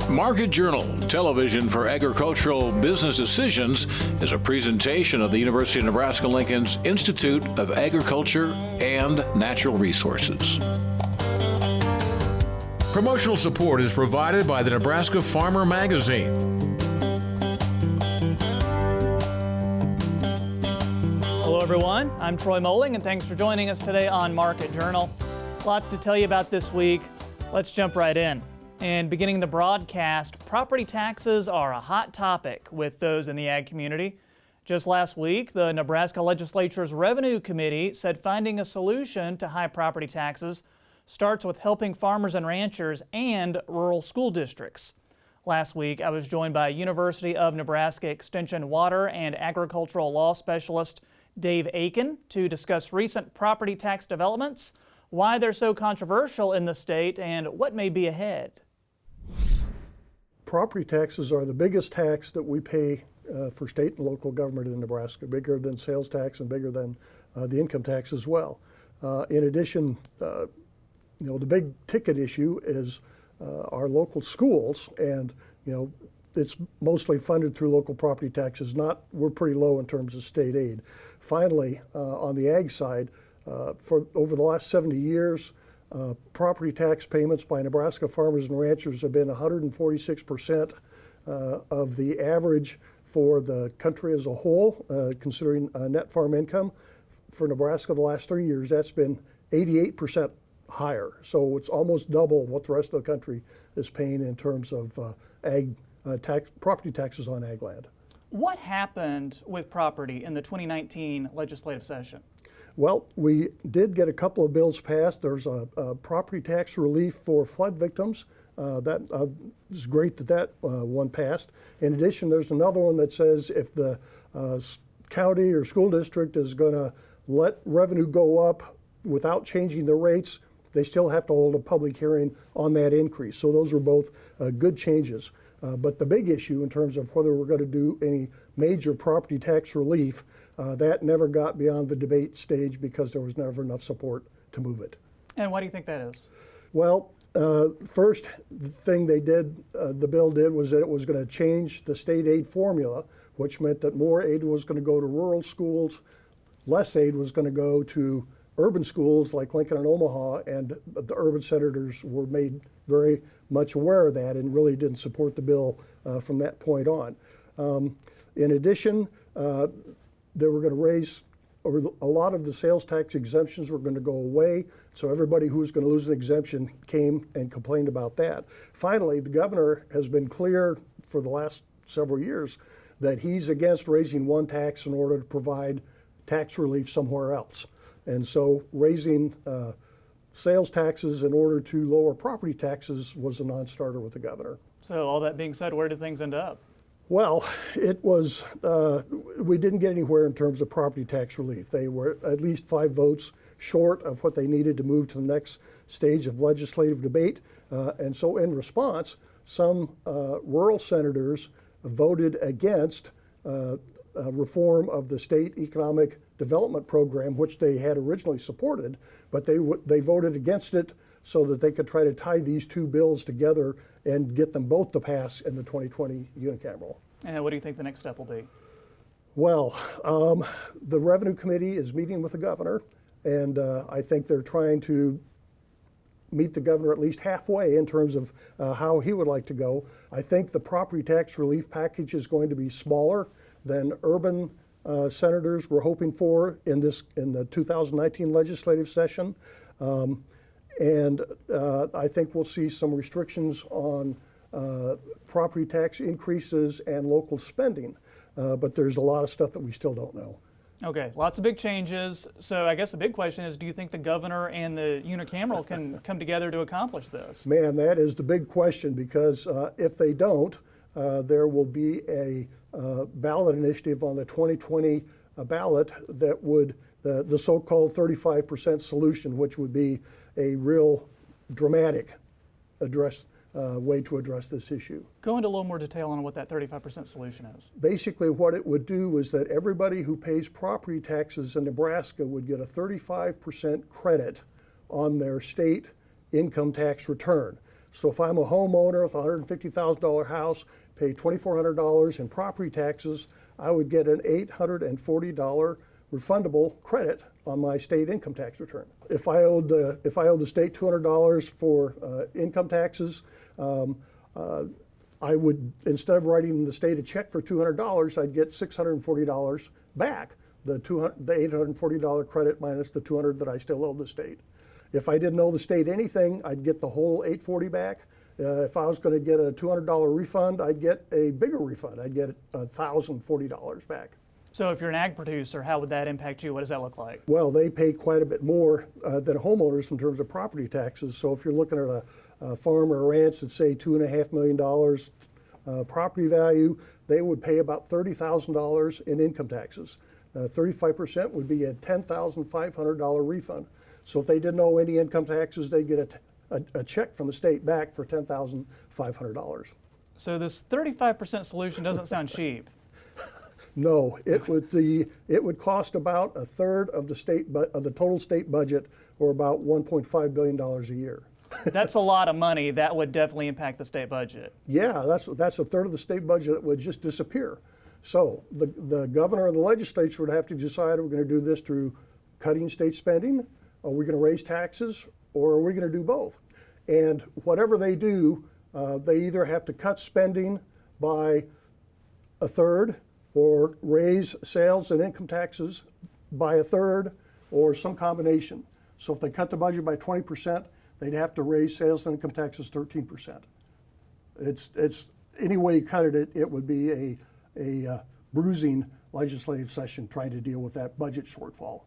Market Journal, television for agricultural business decisions, is a presentation of the University of Nebraska-Lincoln's Institute of Agriculture and Natural Resources. Promotional support is provided by the Nebraska Farmer Magazine. Hello everyone, I'm Troy Moling and thanks for joining us today on Market Journal. Lots to tell you about this week. Let's jump right in. And beginning the broadcast, property taxes are a hot topic with those in the ag community. Just last week, the Nebraska Legislature's Revenue Committee said finding a solution to high property taxes starts with helping farmers and ranchers and rural school districts. Last week, I was joined by University of Nebraska Extension Water and Agricultural Law Specialist Dave Aiken to discuss recent property tax developments, why they're so controversial in the state, and what may be ahead. Property taxes are the biggest tax that we pay for state and local government in Nebraska, bigger than sales tax and bigger than the income tax as well. In addition, the big ticket issue is our local schools, and it's mostly funded through local property taxes. We're pretty low in terms of state aid. Finally, on the ag side, for over the last 70 years, property tax payments by Nebraska farmers and ranchers have been 146% of the average for the country as a whole, considering net farm income. For Nebraska, the last 3 years, that's been 88% higher. So it's almost double what the rest of the country is paying in terms of property taxes on ag land. What happened with property in the 2019 legislative session? Well, we did get a couple of bills passed. There's a property tax relief for flood victims. That is great that one passed. In addition, there's another one that says if the county or school district is going to let revenue go up without changing the rates, they still have to hold a public hearing on that increase. So those are both good changes. But the big issue in terms of whether we're going to do any major property tax relief, that never got beyond the debate stage because there was never enough support to move it. And why do you think that is? Well, first thing the bill did was that it was going to change the state aid formula, which meant that more aid was going to go to rural schools, less aid was going to go to urban schools like Lincoln and Omaha, and the urban senators were made very much aware of that and really didn't support the bill from that point on. In addition, they were going to raise, or a lot of the sales tax exemptions were going to go away, so everybody who was going to lose an exemption came and complained about that. Finally, the governor has been clear for the last several years that he's against raising one tax in order to provide tax relief somewhere else. And so raising sales taxes in order to lower property taxes was a non-starter with the governor. So all that being said, where did things end up? Well, it was, we didn't get anywhere in terms of property tax relief. They were at least 5 votes short of what they needed to move to the next stage of legislative debate. And so in response, some rural senators voted against reform of the state economic development program, which they had originally supported, but they voted against it so that they could try to tie these two bills together and get them both to pass in the 2020 unicameral. And what do you think the next step will be? Well, the Revenue Committee is meeting with the governor, and I think they're trying to meet the governor at least halfway in terms of how he would like to go. I think the property tax relief package is going to be smaller than urban senators were hoping for in the 2019 legislative session. And I think we'll see some restrictions on property tax increases and local spending. But there's a lot of stuff that we still don't know. Okay, lots of big changes. So I guess the big question is, do you think the governor and the unicameral can come together to accomplish this? Man, that is the big question, because if they don't, there will be a ballot initiative on the 2020 ballot that would, the so-called 35% solution, which would be a real dramatic way to address this issue. Go into a little more detail on what that 35% solution is. Basically, what it would do is that everybody who pays property taxes in Nebraska would get a 35% credit on their state income tax return. So if I'm a homeowner with a $150,000 house, pay $2,400 in property taxes, I would get an $840 refundable credit on my state income tax return. If I owed the state $200 for income taxes, I would, instead of writing the state a check for $200, I'd get $640 back, the $840 credit minus the $200 that I still owe the state. If I didn't owe the state anything, I'd get the whole $840 back. If I was going to get a $200 refund, I'd get a bigger refund. I'd get $1,040 back. So if you're an ag producer, how would that impact you? What does that look like? Well, they pay quite a bit more than homeowners in terms of property taxes. So if you're looking at a farm or a ranch that's, say, $2.5 million property value, they would pay about $30,000 in income taxes. 35% would be a $10,500 refund. So if they didn't owe any income taxes, they'd get a check from the state back for $10,500. So this 35% solution doesn't sound cheap. No, it would cost about a third of the total state budget, or about $1.5 billion a year. That's a lot of money. That would definitely impact the state budget. Yeah, that's a third of the state budget that would just disappear. So the governor and the legislature would have to decide, are we going to do this through cutting state spending? Are we going to raise taxes? Or are we going to do both? And whatever they do, they either have to cut spending by a third, or raise sales and income taxes by a third, or some combination. So if they cut the budget by 20%, they'd have to raise sales and income taxes 13%. It's any way you cut it, it would be a bruising legislative session trying to deal with that budget shortfall.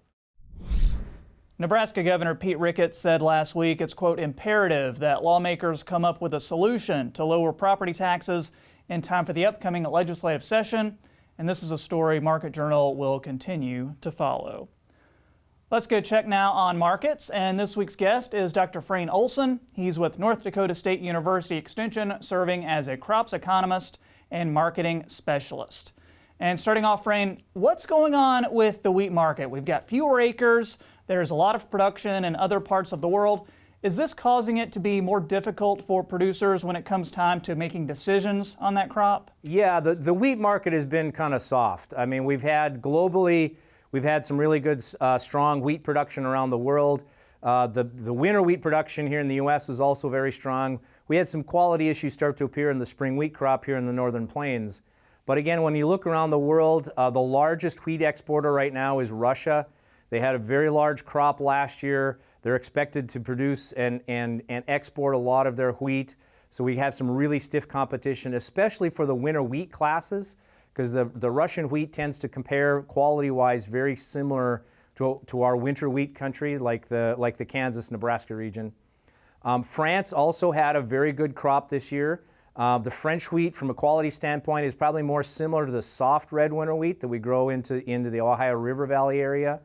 Nebraska Governor Pete Ricketts said last week it's, quote, imperative that lawmakers come up with a solution to lower property taxes in time for the upcoming legislative session. And this is a story Market Journal will continue to follow. Let's get a check now on markets. And this week's guest is Dr. Frayne Olson. He's with North Dakota State University Extension, serving as a crops economist and marketing specialist. And starting off, Frayne, what's going on with the wheat market? We've got fewer acres. There's a lot of production in other parts of the world. Is this causing it to be more difficult for producers when it comes time to making decisions on that crop? Yeah, the wheat market has been kind of soft. I mean, we've had some really good, strong wheat production around the world. The winter wheat production here in the U.S. is also very strong. We had some quality issues start to appear in the spring wheat crop here in the northern plains. But again, when you look around the world, the largest wheat exporter right now is Russia. They had a very large crop last year. They're expected to produce and export a lot of their wheat. So we have some really stiff competition, especially for the winter wheat classes, because the Russian wheat tends to compare quality-wise very similar to our winter wheat country, like the Kansas, Nebraska region. France also had a very good crop this year. The French wheat, from a quality standpoint, is probably more similar to the soft red winter wheat that we grow into the Ohio River Valley area.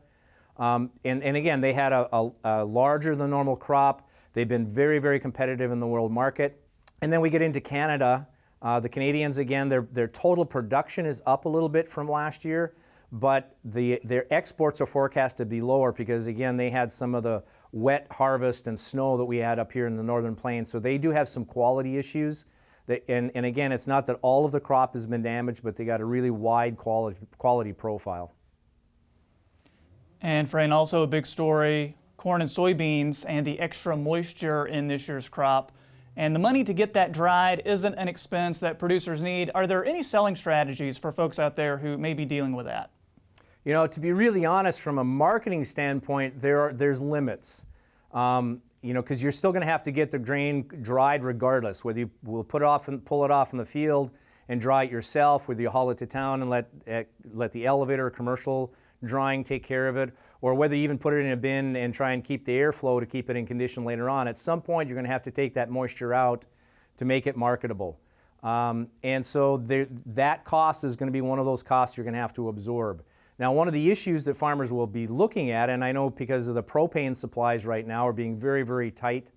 And again, they had a larger than normal crop. They've been very, very competitive in the world market. And then we get into Canada. The Canadians, again, their total production is up a little bit from last year, but their exports are forecast to be lower because, again, they had some of the wet harvest and snow that we had up here in the northern plains. So they do have some quality issues. And again, it's not that all of the crop has been damaged, but they got a really wide quality profile. And Frayne, also a big story, corn and soybeans and the extra moisture in this year's crop. And the money to get that dried isn't an expense that producers need. Are there any selling strategies for folks out there who may be dealing with that? You know, to be really honest, from a marketing standpoint, there's limits. You know, because you're still going to have to get the grain dried regardless, whether you will pull it off in the field and dry it yourself, whether you haul it to town and let the elevator or commercial drying take care of it, or whether you even put it in a bin and try and keep the airflow to keep it in condition later on. At some point, you're going to have to take that moisture out to make it marketable. And so that cost is going to be one of those costs you're going to have to absorb. Now, one of the issues that farmers will be looking at, and I know because of the propane supplies right now are being very, very tight,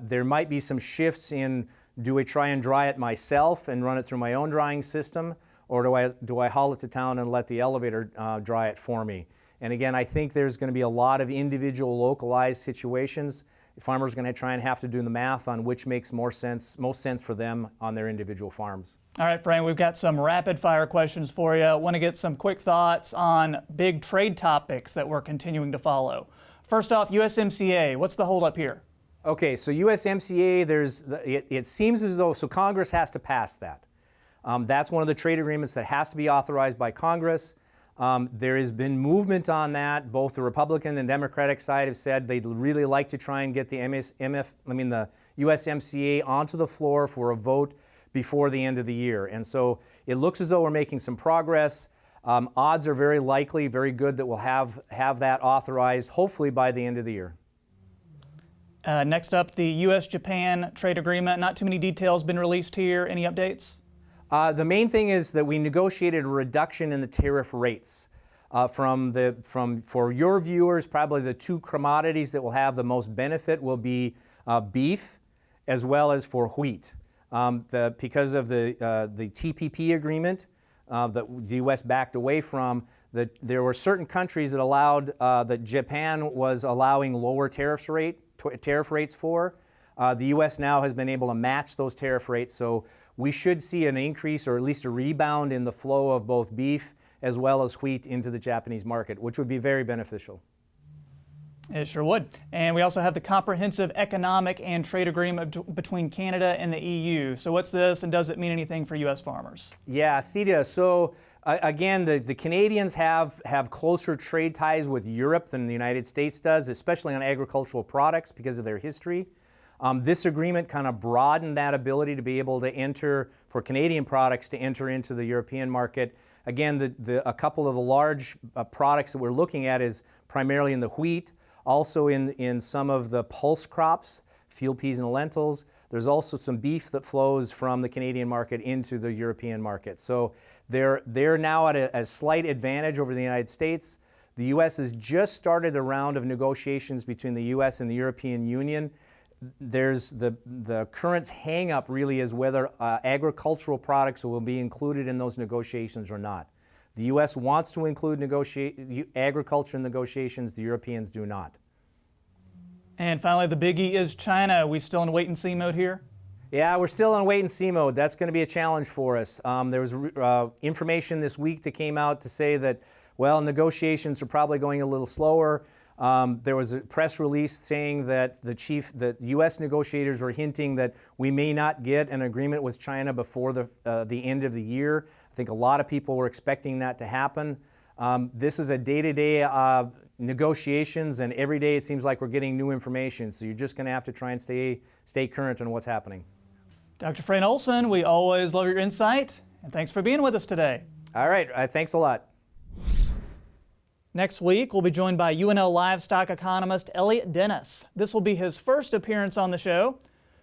there might be some shifts in, do I try and dry it myself and run it through my own drying system, or do I haul it to town and let the elevator dry it for me? And again, I think there's going to be a lot of individual localized situations. Farmers are going to try and have to do the math on which makes most sense for them on their individual farms. All right, Frayne, we've got some rapid fire questions for you. Want to get some quick thoughts on big trade topics that we're continuing to follow. First off, USMCA, what's the holdup here? Okay, so USMCA, it seems as though, so Congress has to pass that. That's one of the trade agreements that has to be authorized by Congress. There has been movement on that. Both the Republican and Democratic side have said they'd really like to try and get the the USMCA onto the floor for a vote before the end of the year. And so it looks as though we're making some progress. Odds are very likely, very good that we'll have that authorized, hopefully by the end of the year. Next up, the U.S.-Japan trade agreement. Not too many details been released here. Any updates? The main thing is that we negotiated a reduction in the tariff rates. For your viewers, probably the two commodities that will have the most benefit will be beef as well as for wheat. Because of the TPP agreement that the U.S. backed away from, there were certain countries that allowed, that Japan was allowing lower tariff rates for. The U.S. now has been able to match those tariff rates, so we should see an increase or at least a rebound in the flow of both beef as well as wheat into the Japanese market, which would be very beneficial. It sure would. And we also have the Comprehensive Economic and Trade Agreement between Canada and the EU. So what's this, and does it mean anything for U.S. farmers? Yeah, CETA. So again, the Canadians have closer trade ties with Europe than the United States does, especially on agricultural products because of their history. This agreement kind of broadened that ability to be able to enter, for Canadian products to enter into the European market. Again, a couple of the large products that we're looking at is primarily in the wheat, also in some of the pulse crops, field peas and lentils. There's also some beef that flows from the Canadian market into the European market. So they're now at a slight advantage over the United States. The U.S. has just started a round of negotiations between the U.S. and the European Union. There's the current hang-up really is whether agricultural products will be included in those negotiations or not. The U.S. wants to include agriculture in negotiations, the Europeans do not. And finally, the biggie is China. Are we still in wait-and-see mode here? Yeah, we're still in wait-and-see mode. That's going to be a challenge for us. There was information this week that came out to say that, well, negotiations are probably going a little slower. There was a press release saying that the U.S. negotiators were hinting that we may not get an agreement with China before the end of the year. I think a lot of people were expecting that to happen. This is a day-to-day negotiations, and every day it seems like we're getting new information. So you're just going to have to try and stay current on what's happening. Dr. Frayne Olson, we always love your insight, and thanks for being with us today. All right, thanks a lot. Next week, we'll be joined by UNL livestock economist Elliot Dennis. This will be his first appearance on the show.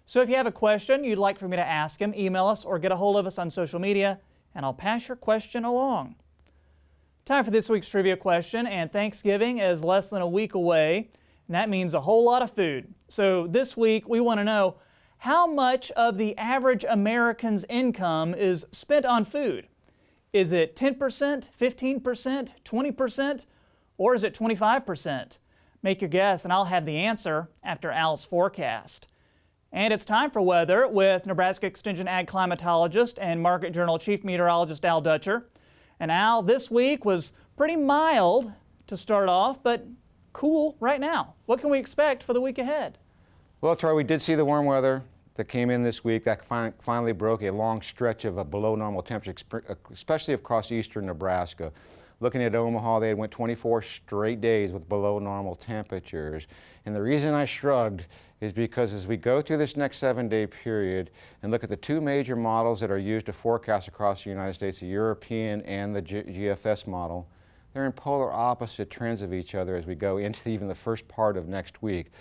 So if you have a question you'd like for me to ask him, email us or get a hold of us on social media, and I'll pass your question along. Time for this week's trivia question, and Thanksgiving is less than a week away, and that means a whole lot of food. So this week, we want to know how much of the average American's income is spent on food. Is it 10%, 15%, 20%? Or is it 25%? Make your guess, and I'll have the answer after Al's forecast. And it's time for weather with Nebraska Extension Ag Climatologist and Market Journal Chief Meteorologist Al Dutcher. And Al, this week was pretty mild to start off, but cool right now. What can we expect for the week ahead? Well, Troy, we did see the warm weather that came in this week. That finally broke a long stretch of a below normal temperature, especially across eastern Nebraska. Looking at Omaha, they went 24 straight days with below normal temperatures. And the reason I shrugged is because as we go through this next 7-day period and look at the two major models that are used to forecast across the United States, the European and the GFS model, they're in polar opposite trends of each other as we go into even the first part of next week.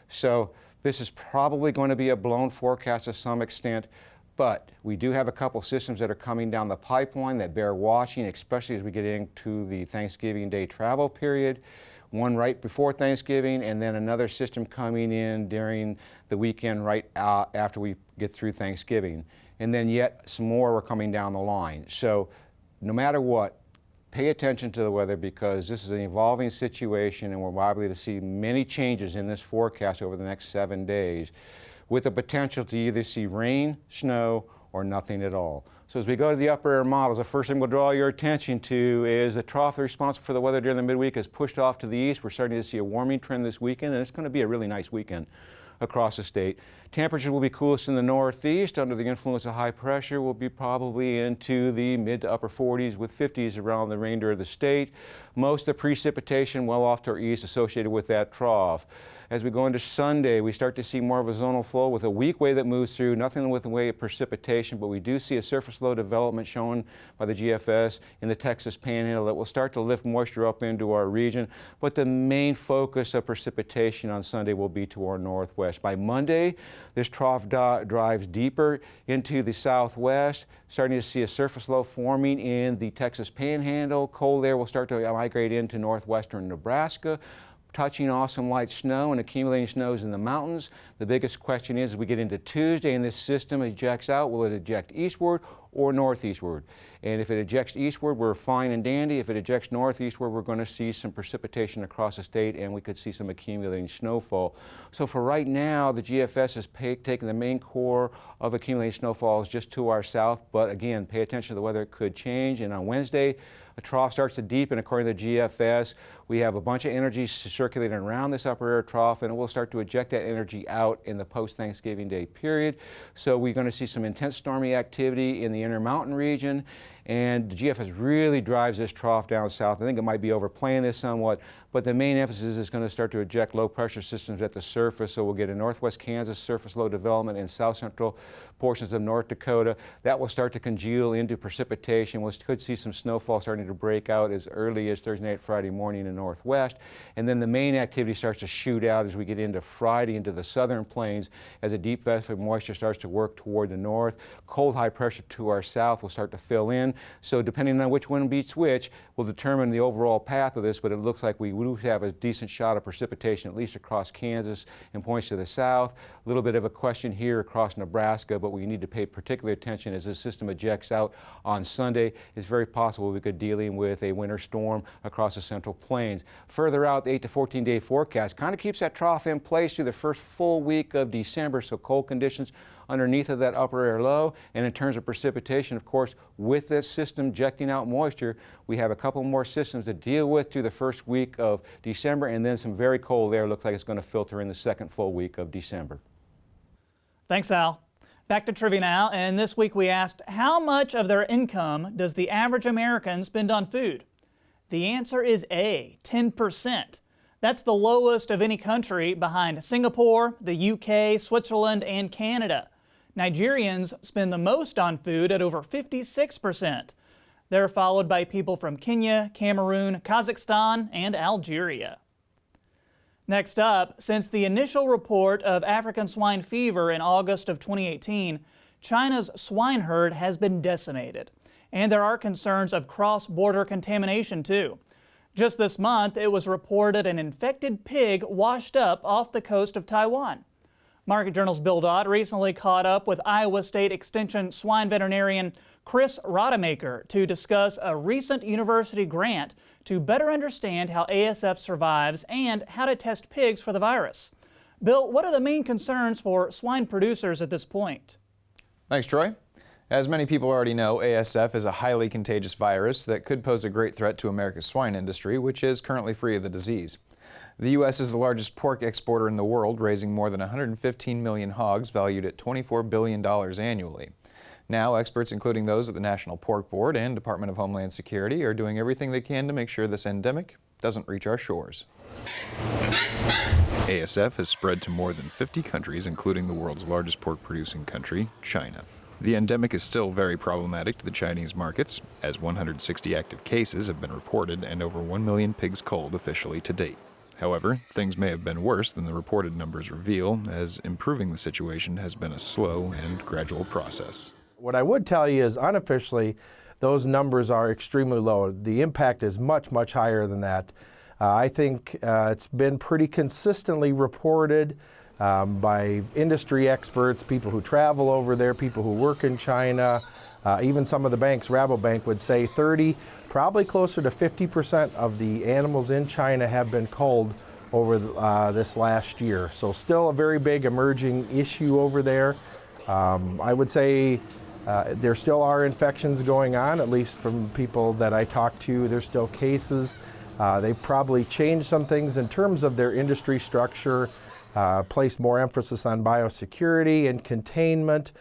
So this is probably going to be a blown forecast to some extent. But we do have a couple systems that are coming down the pipeline that bear watching, especially as we get into the Thanksgiving Day travel period. One right before Thanksgiving, and then another system coming in during the weekend right after we get through Thanksgiving. And then yet some more are coming down the line. So no matter what, pay attention to the weather because this is an evolving situation and we're likely to see many changes in this forecast over the next 7 days with the potential to either see rain, snow, or nothing at all. So as we go to the upper air models, the first thing we'll draw your attention to is the trough responsible for the weather during the midweek is pushed off to the east. We're starting to see a warming trend this weekend, and it's going to be a really nice weekend across the state. Temperatures will be coolest in the northeast. Under the influence of high pressure, we'll be probably into the mid to upper 40s with 50s around the remainder of the state. Most of the precipitation well off to our east associated with that trough. As we go into Sunday, we start to see more of a zonal flow with a weak wave that moves through, nothing with the way of precipitation, but we do see a surface low development shown by the GFS in the Texas Panhandle that will start to lift moisture up into our region. But the main focus of precipitation on Sunday will be to our northwest. By Monday, this trough drives deeper into the southwest, starting to see a surface low forming in the Texas Panhandle. Cold air will start to migrate into northwestern Nebraska, touching off some light snow and accumulating snows in the mountains. The biggest question is, as we get into Tuesday and this system ejects out, will it eject eastward or northeastward? And if it ejects eastward, we're fine and dandy. If it ejects northeastward, we're going to see some precipitation across the state and we could see some accumulating snowfall. So for right now, the GFS is taking the main core of accumulating snowfalls just to our south. But again, pay attention to the weather. It could change. And on Wednesday, the trough starts to deepen according to the GFS. We have a bunch of energy circulating around this upper air trough, and it will start to eject that energy out in the post-Thanksgiving Day period. So we're going to see some intense stormy activity in the Intermountain region, and the GFS really drives this trough down south. I think it might be overplaying this somewhat, but the main emphasis is going to start to eject low pressure systems at the surface. So we'll get a northwest Kansas surface low development in south central portions of North Dakota. That will start to congeal into precipitation. We could see some snowfall starting to break out as early as Thursday night, Friday morning in the northwest. And then the main activity starts to shoot out as we get into Friday into the southern plains as a deep vest of moisture starts to work toward the north. Cold high pressure to our south will start to fill in. So depending on which wind beats which will determine the overall path of this, but it looks like we do have a decent shot of precipitation, at least across Kansas and points to the south. A little bit of a question here across Nebraska, but we need to pay particular attention as this system ejects out on Sunday. It's very possible we could be dealing with a winter storm across the central plains. Further out, the 8 to 14 day forecast kind of keeps that trough in place through the first full week of December, so cold conditions underneath of that upper air low. And in terms of precipitation, of course, with this system ejecting out moisture, we have a couple more systems to deal with through the first week of December, and then some very cold air looks like it's going to filter in the second full week of December. Thanks, Al. Back to trivia now, and this week we asked, how much of their income does the average American spend on food? The answer is A, 10%. That's the lowest of any country behind Singapore, the UK, Switzerland, and Canada. Nigerians spend the most on food at over 56%. They're followed by people from Kenya, Cameroon, Kazakhstan, and Algeria. Next up, since the initial report of African swine fever in August of 2018, China's swine herd has been decimated. And there are concerns of cross-border contamination too. Just this month, it was reported an infected pig washed up off the coast of Taiwan. Market Journal's Bill Dodd recently caught up with Iowa State Extension swine veterinarian Chris Rademacher to discuss a recent university grant to better understand how ASF survives and how to test pigs for the virus. Bill, what are the main concerns for swine producers at this point? Thanks, Troy. As many people already know, ASF is a highly contagious virus that could pose a great threat to America's swine industry, which is currently free of the disease. The U.S. is the largest pork exporter in the world, raising more than 115 million hogs valued at $24 billion annually. Now, experts, including those at the National Pork Board and Department of Homeland Security, are doing everything they can to make sure this endemic doesn't reach our shores. ASF has spread to more than 50 countries, including the world's largest pork-producing country, China. The endemic is still very problematic to the Chinese markets, as 160 active cases have been reported and over 1 million pigs culled officially to date. However, things may have been worse than the reported numbers reveal, as improving the situation has been a slow and gradual process. What I would tell you is unofficially, those numbers are extremely low. The impact is much, much higher than that. I think it's been pretty consistently reported by industry experts, people who travel over there, people who work in China, even some of the banks. Rabobank would say 30% probably closer to 50% of the animals in China have been culled over this last year. So still a very big emerging issue over there. I would say there still are infections going on, at least from people that I talk to. There's still cases. They've probably changed some things in terms of their industry structure, placed more emphasis on biosecurity and containment.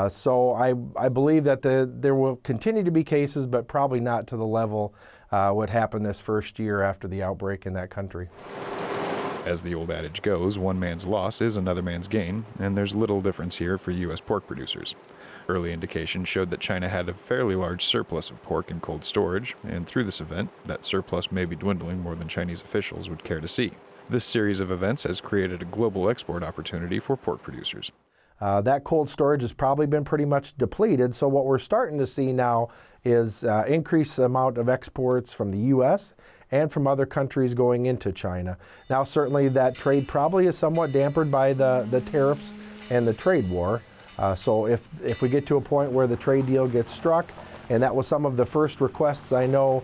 So I believe that there will continue to be cases, but probably not to the level what happened this first year after the outbreak in that country. As the old adage goes, one man's loss is another man's gain, and there's little difference here for U.S. pork producers. Early indications showed that China had a fairly large surplus of pork in cold storage, and through this event, that surplus may be dwindling more than Chinese officials would care to see. This series of events has created a global export opportunity for pork producers. That cold storage has probably been pretty much depleted, so what we're starting to see now is increased amount of exports from the U.S. and from other countries going into China. Now certainly that trade probably is somewhat dampened by the tariffs and the trade war. So if we get to a point where the trade deal gets struck, and that was some of the first requests I know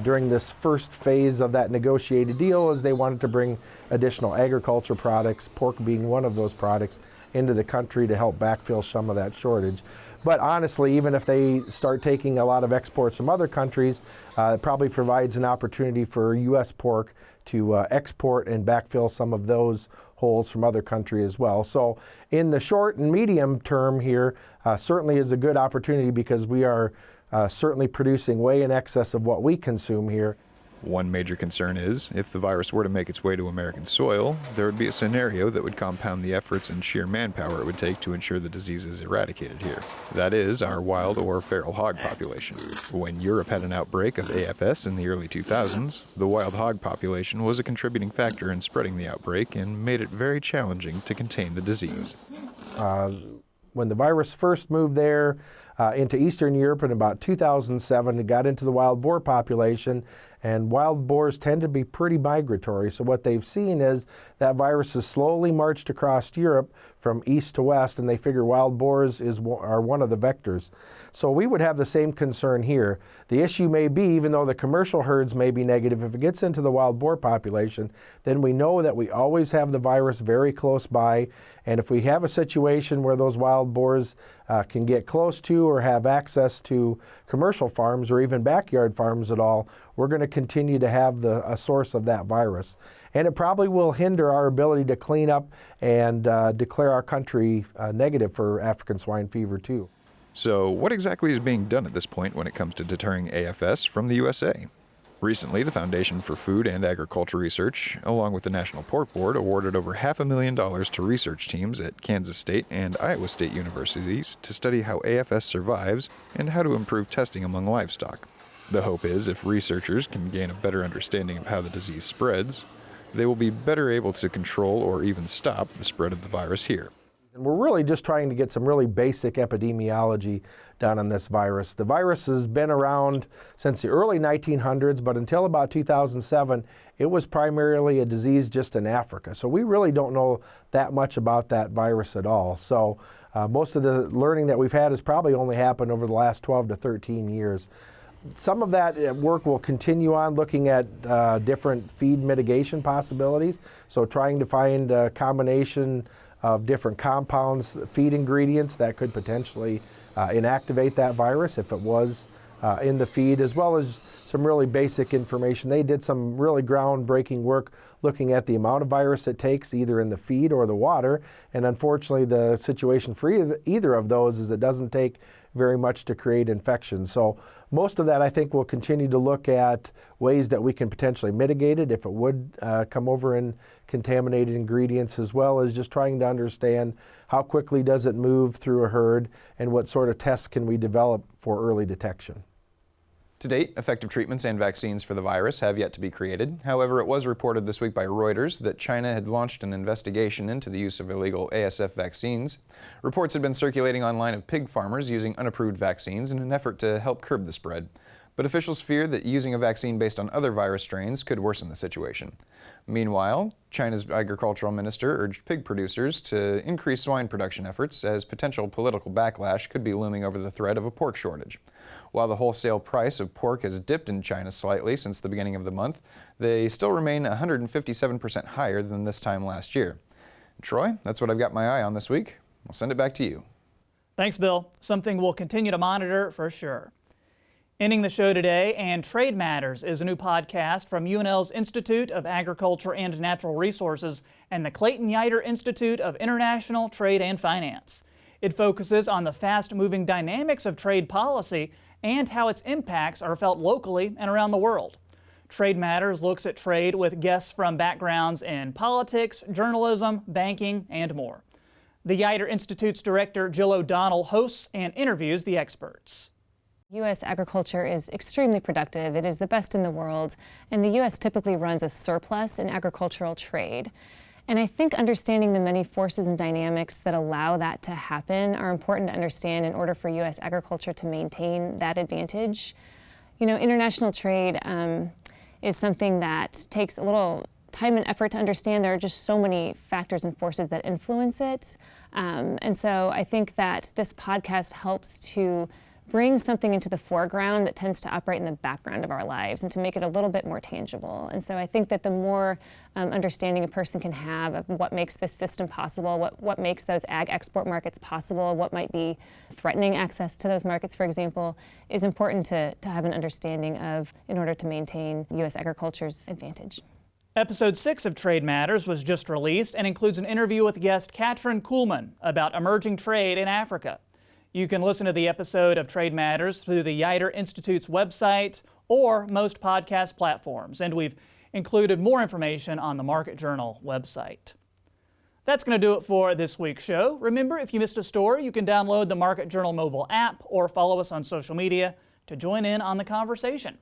during this first phase of that negotiated deal, is they wanted to bring additional agriculture products, pork being one of those products, into the country to help backfill some of that shortage. But honestly, even if they start taking a lot of exports from other countries, it probably provides an opportunity for U.S. pork to export and backfill some of those holes from other countries as well. So in the short and medium term here, certainly is a good opportunity because we are certainly producing way in excess of what we consume here. One major concern is, if the virus were to make its way to American soil, there would be a scenario that would compound the efforts and sheer manpower it would take to ensure the disease is eradicated here. That is, our wild or feral hog population. When Europe had an outbreak of AFS in the early 2000s, the wild hog population was a contributing factor in spreading the outbreak and made it very challenging to contain the disease. When the virus first moved there into Eastern Europe in about 2007, it got into the wild boar population, and wild boars tend to be pretty migratory. So what they've seen is that virus has slowly marched across Europe from east to west, and they figure wild boars are one of the vectors. So we would have the same concern here. The issue may be, even though the commercial herds may be negative, if it gets into the wild boar population, then we know that we always have the virus very close by. And if we have a situation where those wild boars can get close to or have access to commercial farms or even backyard farms at all, we're going to continue to have a source of that virus. And it probably will hinder our ability to clean up and declare our country negative for African swine fever too. So what exactly is being done at this point when it comes to deterring AFS from the USA? Recently, the Foundation for Food and Agriculture Research, along with the National Pork Board, awarded over $500,000 to research teams at Kansas State and Iowa State universities to study how AFS survives and how to improve testing among livestock. The hope is if researchers can gain a better understanding of how the disease spreads, they will be better able to control or even stop the spread of the virus here. And we're really just trying to get some really basic epidemiology done on this virus. The virus has been around since the early 1900s, but until about 2007, it was primarily a disease just in Africa. So we really don't know that much about that virus at all. So most of the learning that we've had has probably only happened over the last 12 to 13 years. Some of that work will continue on looking at different feed mitigation possibilities. So trying to find a combination of different compounds, feed ingredients that could potentially inactivate that virus if it was in the feed, as well as some really basic information. They did some really groundbreaking work looking at the amount of virus it takes either in the feed or the water, and unfortunately the situation for either of those is it doesn't take very much to create infection. So most of that I think we'll continue to look at ways that we can potentially mitigate it if it would come over in contaminated ingredients, as well as just trying to understand how quickly does it move through a herd and what sort of tests can we develop for early detection. To date, effective treatments and vaccines for the virus have yet to be created. However, it was reported this week by Reuters that China had launched an investigation into the use of illegal ASF vaccines. Reports had been circulating online of pig farmers using unapproved vaccines in an effort to help curb the spread. but officials fear that using a vaccine based on other virus strains could worsen the situation. Meanwhile, China's agricultural minister urged pig producers to increase swine production efforts as potential political backlash could be looming over the threat of a pork shortage. While the wholesale price of pork has dipped in China slightly since the beginning of the month, they still remain 157% higher than this time last year. Troy, that's what I've got my eye on this week. I'll send it back to you. Thanks, Bill. Something we'll continue to monitor for sure. Ending the show today, and Trade Matters is a new podcast from UNL's Institute of Agriculture and Natural Resources and the Clayton Yeutter-Institute of International Trade and Finance. It focuses on the fast-moving dynamics of trade policy and how its impacts are felt locally and around the world. Trade Matters looks at trade with guests from backgrounds in politics, journalism, banking, and more. The Yeutter-Institute's director, Jill O'Donnell, hosts and interviews the experts. U.S. agriculture is extremely productive. It is the best in the world, and the U.S. typically runs a surplus in agricultural trade. And I think understanding the many forces and dynamics that allow that to happen are important to understand in order for U.S. agriculture to maintain that advantage. You know, international trade is something that takes a little time and effort to understand. There are just so many factors and forces that influence it. And so I think that this podcast helps to bring something into the foreground that tends to operate in the background of our lives and to make it a little bit more tangible. And so I think that the more understanding a person can have of what makes this system possible, what makes those ag export markets possible, what might be threatening access to those markets, for example, is important to have an understanding of in order to maintain U.S. agriculture's advantage. Episode 6 of Trade Matters was just released and includes an interview with guest Katrin Kuhlman about emerging trade in Africa. You can listen to the episode of Trade Matters through the Yeutter-Institute's website or most podcast platforms, and we've included more information on the Market Journal website. That's going to do it for this week's show. Remember, if you missed a story, you can download the Market Journal mobile app or follow us on social media to join in on the conversation.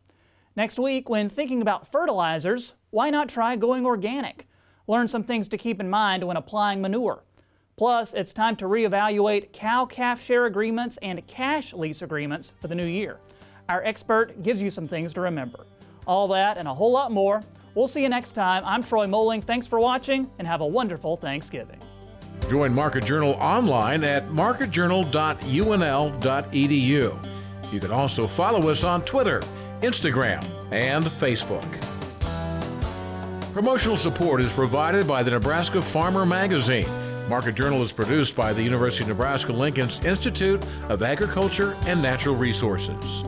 Next week, when thinking about fertilizers, why not try going organic? Learn some things to keep in mind when applying manure. Plus, it's time to reevaluate cow-calf share agreements and cash lease agreements for the new year. Our expert gives you some things to remember. All that and a whole lot more. We'll see you next time. I'm Troy Moling. Thanks for watching and have a wonderful Thanksgiving. Join Market Journal online at marketjournal.unl.edu. You can also follow us on Twitter, Instagram, and Facebook. Promotional support is provided by the Nebraska Farmer Magazine. Market Journal is produced by the University of Nebraska-Lincoln's Institute of Agriculture and Natural Resources.